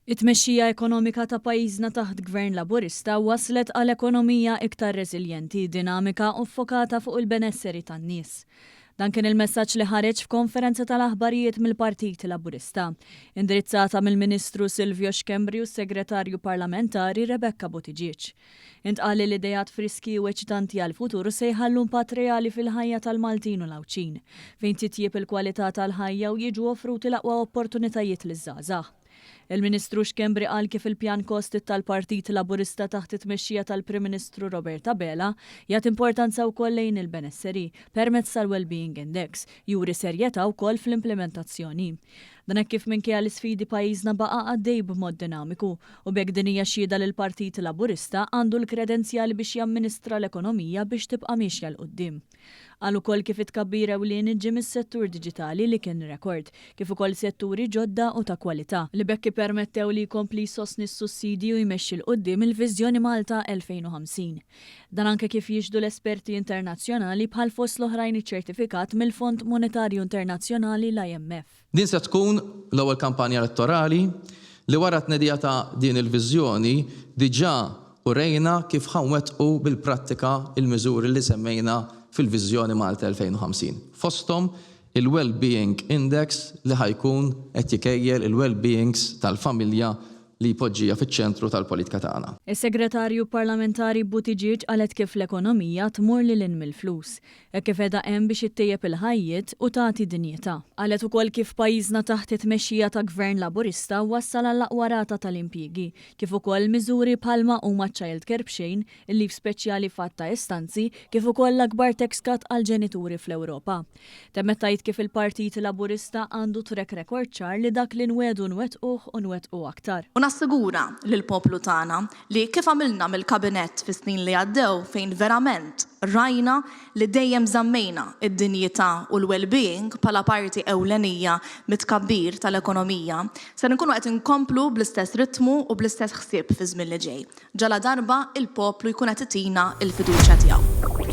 It-tmexxija ekonomika ta' pajjiżna taħt Gvern Laburista waslet għal ekonomija iktar reżiljenti, dinamika u ffokata fuq il-benesseri tan-nies. Dan kien il-messaġġ li ħareġ f'konferenza tal-aħbarijiet mill-Partit Laburista, indirizzata mill-Ministru Silvio Xkembri u s-Segretarju Parlamentari Rebecca Buttigieg. Intqal li l-idejat friski u eċitanti għal-futur se jħallu impatt reali fil-ħajja tal-Maltin u l-Awċin, fejn titjieb il-kwalità tal-ħajja u jiġu offruti l-aqwa opportunitajiet liż-żgħażagħ. Il-Ministru Xkembri qal kif il-pjan kostit tal-Partit Laburista taħt it-tmexxija tal-Prim Ministru Roberta Bela jagħti importanza wkoll lejn il-benesseri permezz tal-Wellbeing Index, juri serjetà wkoll fl-implementazzjoni. Dan hekk kif minkejja l-isfidi pajjiżna baqa' għaddej b'mod dinamiku u bekk din hija xhieda li l-Partit Laburista għandu l-kredenzjali biex jamministra l-ekonomija biex tibqa' mixja l qudiem. Qal ukoll kif itkabbir ewlien ġie mis-settur diġitali li kien rekord, kif ukoll setturi ġodda u ta' kwalità li bekk ippermettew li jkompli jsostni s-sussidji u jmexxi l qudiem il-Viżjoni Malta 2050. Dan anke kif jiġdu l-esperti internazzjonali bħal fost l-oħrajn iċ-ċertifikat mill-Fond Monetarju Internazzjonali l-IMF. Din se tkun l-ewwel kampanja elettorali li wara tnedija ta' din il-viżjoni diġà urejna kif ħanwettqu bil-prattika il-miżuri li semmejna fil-Viżjoni Malta 2050. Fosthom il-Wellbeing Index li ħajkun qed jikejjel il-well-beings tal-familja li jpoġġija fiċ-ċentru tal-politika tagħna. Is-Segretarju Parlamentari Buttigieg qalet kif l-ekonomija tmur lil hinn mill-flus, hekk kif qiegħda hemm biex ittejjeb il-ħajjiet u tagħti dinjità. Qalet ukoll kif pajjiżna taħt it-tmexxija ta' Gvern Laburista wassal għall-aqwa rata tal-impjiegi, kif ukoll miżuri bħalma huma Child Care b'xejn, il-lif speċjali fatt ta' istanzi, kif ukoll l-akbar tax cut għal ġenituri fl-Ewropa. Temmet tgħid kif il-Partit Laburista għandu track record ċar li dak li nwedu nwettquh u nwettqu aktar. Nassigura lill-poplu tagħna li kif għamilna mill-kabinett fis-snin li għaddew fejn verament rajna li dejjem żammejna id-dinjità u l-well-being bħala parti ewlenija mit-tkabbir tal-ekonomija, se nkunu qed inkomplu bl-istess ritmu u bl-istess ħsieb fi żmien li ġej. Ġala darba il-poplu jkun qed itina l-fiduċja tiegħu.